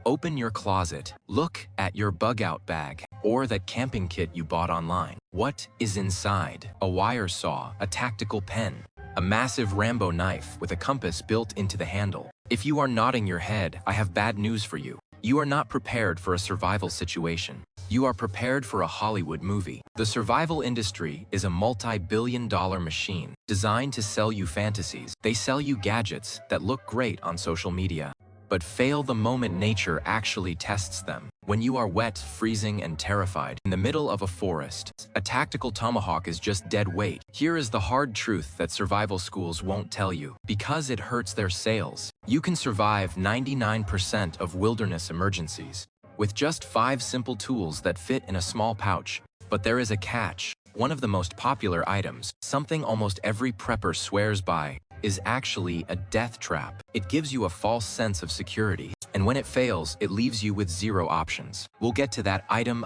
Open your closet, look at your bug-out bag, or that camping kit you bought online. What is inside? A wire saw, a tactical pen, a massive Rambo knife with a compass built into the handle. If you are nodding your head, I have bad news for you. You are not prepared for a survival situation. You are prepared for a Hollywood movie. The survival industry is a multi-billion-dollar machine designed to sell you fantasies. They sell you gadgets that look great on social media, but fail the moment nature actually tests them. When you are wet, freezing, and terrified in the middle of a forest, a tactical tomahawk is just dead weight. Here is the hard truth that survival schools won't tell you, because it hurts their sales. You can survive 99% of wilderness emergencies with just 5 simple tools that fit in a small pouch. But there is a catch. One of the most popular items, something almost every prepper swears by, is actually a death trap. It gives you a false sense of security, and when it fails, it leaves you with 0 options. We'll get to that item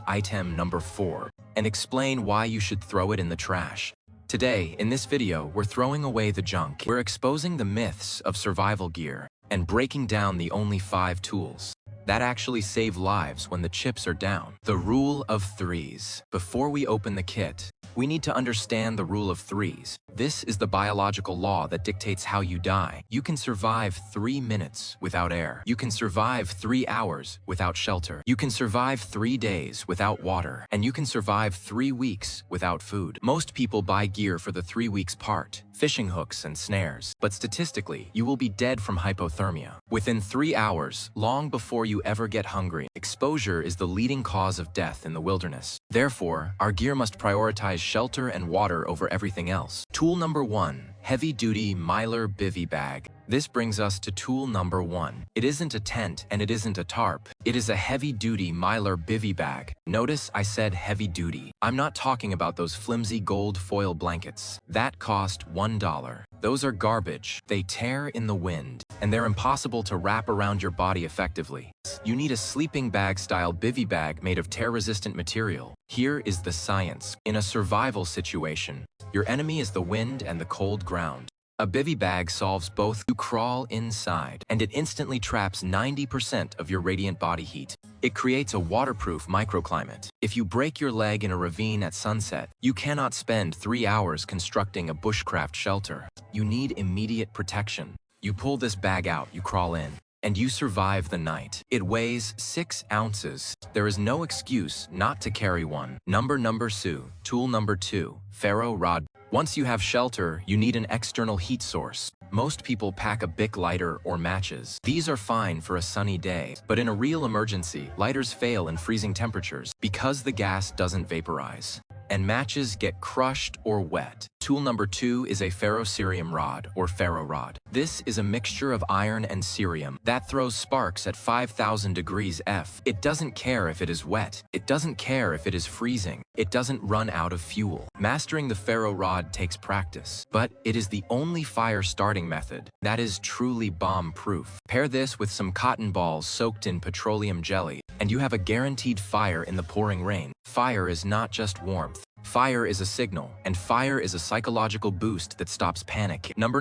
number 4, and explain why you should throw it in the trash. Today, in this video, we're throwing away the junk. We're exposing the myths of survival gear, and breaking down the only 5 tools that actually save lives when the chips are down. The rule of 3s. Before we open the kit, we need to understand the rule of 3s. This is the biological law that dictates how you die. You can survive 3 minutes without air. You can survive 3 hours without shelter. You can survive 3 days without water. And you can survive 3 weeks without food. Most people buy gear for the 3 weeks part, fishing hooks and snares. But statistically, you will be dead from hypothermia within 3 hours, long before you ever get hungry. Exposure is the leading cause of death in the wilderness. Therefore, our gear must prioritize shelter and water over everything else. Tool number 1. Heavy-duty Mylar bivy bag. This brings us to tool number 1. It isn't a tent and it isn't a tarp. It is a heavy-duty Mylar bivy bag. Notice I said heavy-duty. I'm not talking about those flimsy gold foil blankets. That cost $1. Those are garbage. They tear in the wind, and they're impossible to wrap around your body effectively. You need a sleeping bag-style bivy bag made of tear-resistant material. Here is the science. In a survival situation, your enemy is the wind and the cold ground. A bivy bag solves both. You crawl inside, and it instantly traps 90% of your radiant body heat. It creates a waterproof microclimate. If you break your leg in a ravine at sunset, you cannot spend 3 hours constructing a bushcraft shelter. You need immediate protection. You pull this bag out, you crawl in, and you survive the night. It weighs 6 ounces. There is no excuse not to carry one. Number 2. Tool number 2. Ferro rod. Once you have shelter, you need an external heat source. Most people pack a Bic lighter or matches. These are fine for a sunny day, but in a real emergency, lighters fail in freezing temperatures because the gas doesn't vaporize, and matches get crushed or wet. Tool number 2 is a ferrocerium rod, or ferro rod. This is a mixture of iron and cerium that throws sparks at 5,000 degrees F. It doesn't care if it is wet. It doesn't care if it is freezing. It doesn't run out of fuel. Mastering the ferro rod takes practice, but it is the only fire starting method that is truly bomb-proof. Pair this with some cotton balls soaked in petroleum jelly, and you have a guaranteed fire in the pouring rain. Fire is not just warmth. Fire is a signal, and fire is a psychological boost that stops panic. Number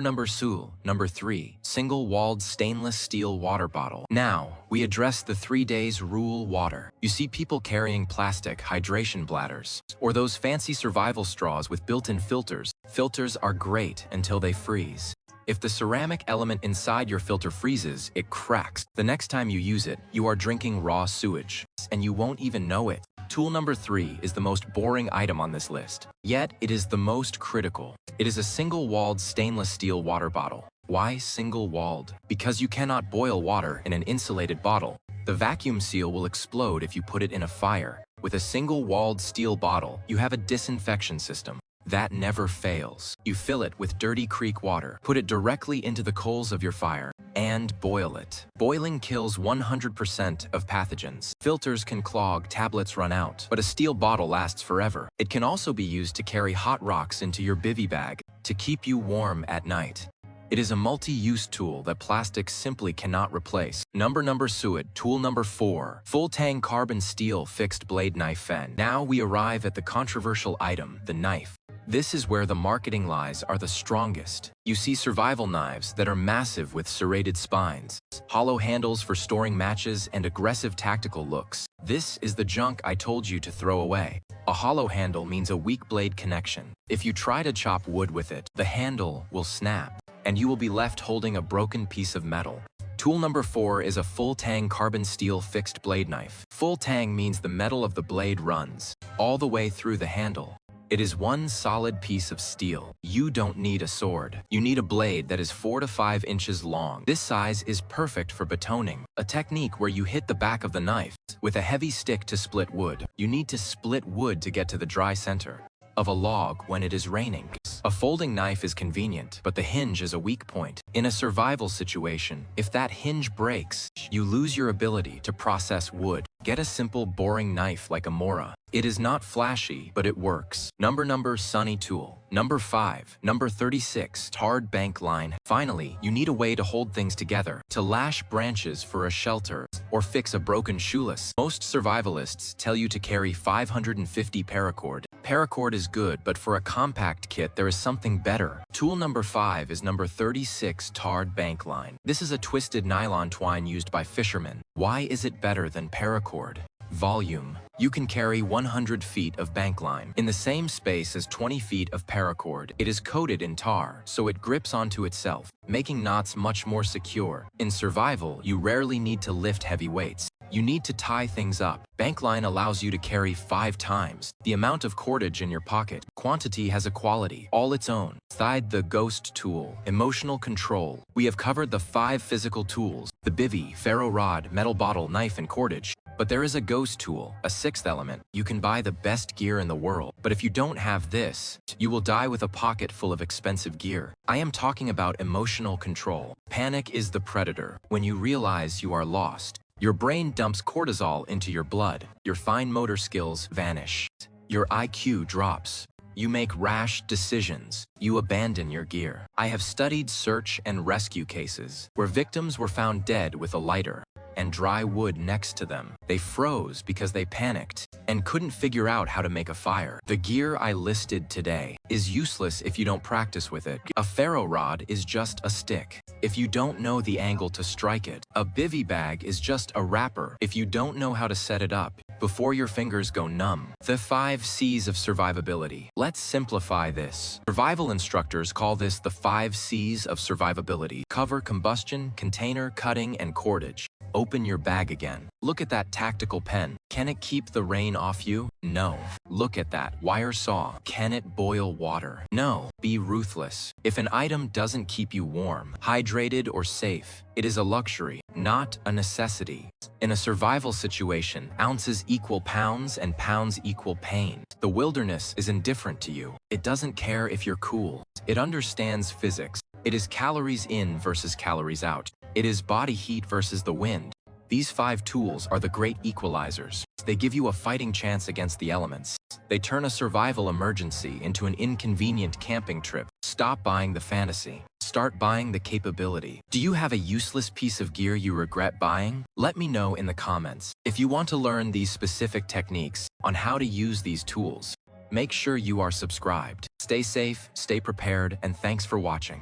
3. Single-walled stainless steel water bottle. Now, we address the 3 days rule water. You see people carrying plastic hydration bladders, or those fancy survival straws with built-in filters. Filters are great until they freeze. If the ceramic element inside your filter freezes, it cracks. The next time you use it, you are drinking raw sewage, and you won't even know it. Tool number 3 is the most boring item on this list, yet it is the most critical. It is a single-walled stainless steel water bottle. Why single-walled? Because you cannot boil water in an insulated bottle. The vacuum seal will explode if you put it in a fire. With a single-walled steel bottle, you have a disinfection system that never fails. You fill it with dirty creek water, put it directly into the coals of your fire, and boil it. Boiling kills 100% of pathogens. Filters can clog, tablets run out, but a steel bottle lasts forever. It can also be used to carry hot rocks into your bivy bag to keep you warm at night. It is a multi-use tool that plastic simply cannot replace. Tool number 4. Full-tang carbon steel fixed blade knife fen. Now we arrive at the controversial item, the knife. This is where the marketing lies are the strongest. You see survival knives that are massive with serrated spines, hollow handles for storing matches, and aggressive tactical looks. This is the junk I told you to throw away. A hollow handle means a weak blade connection. If you try to chop wood with it, the handle will snap, and you will be left holding a broken piece of metal. Tool number 4 is a full tang carbon steel fixed blade knife. Full tang means the metal of the blade runs all the way through the handle. It is one solid piece of steel. You don't need a sword. You need a blade that is 4 to 5 inches long. This size is perfect for batoning, a technique where you hit the back of the knife with a heavy stick to split wood. You need to split wood to get to the dry center of a log when it is raining. A folding knife is convenient, but the hinge is a weak point. In a survival situation, if that hinge breaks, you lose your ability to process wood. Get a simple boring knife like a Mora. It is not flashy, but it works. Number Sunny tool. Number 5. Number 36. Tarred bank line. Finally, you need a way to hold things together, to lash branches for a shelter, or fix a broken shoelace. Most survivalists tell you to carry 550 paracord. Paracord is good, but for a compact kit, there is something better. Tool number 5 is number 36 tarred bank line. This is a twisted nylon twine used by fishermen. Why is it better than paracord? Volume. You can carry 100 feet of bank line in the same space as 20 feet of paracord. It is coated in tar, so it grips onto itself, making knots much more secure. In survival, you rarely need to lift heavy weights. You need to tie things up. Bankline allows you to carry 5 times the amount of cordage in your pocket. Quantity has a quality all its own. The ghost tool. Emotional control. We have covered the 5 physical tools: the bivy, ferro rod, metal bottle, knife, and cordage. But there is a ghost tool, a 6th element. You can buy the best gear in the world, but if you don't have this, you will die with a pocket full of expensive gear. I am talking about emotional control. Panic is the predator. When you realize you are lost, your brain dumps cortisol into your blood. Your fine motor skills vanish. Your IQ drops. You make rash decisions. You abandon your gear. I have studied search and rescue cases where victims were found dead with a lighter and dry wood next to them. They froze because they panicked and couldn't figure out how to make a fire. The gear I listed today is useless if you don't practice with it. A ferro rod is just a stick if you don't know the angle to strike it. A bivy bag is just a wrapper if you don't know how to set it up before your fingers go numb. The 5 C's of survivability. Let's simplify this. Survival instructors call this the 5 C's of survivability. Cover, combustion, container, cutting, and cordage. Open your bag again. Look at that tactical pen. Can it keep the rain off you? No. Look at that wire saw. Can it boil water? No. Be ruthless. If an item doesn't keep you warm, hydrated, or safe, it is a luxury, not a necessity. In a survival situation, ounces equal pounds and pounds equal pain. The wilderness is indifferent to you. It doesn't care if you're cool. It understands physics. It is calories in versus calories out. It is body heat versus the wind. These 5 tools are the great equalizers. They give you a fighting chance against the elements. They turn a survival emergency into an inconvenient camping trip. Stop buying the fantasy. Start buying the capability. Do you have a useless piece of gear you regret buying? Let me know in the comments. If you want to learn these specific techniques on how to use these tools, make sure you are subscribed. Stay safe, stay prepared, and thanks for watching.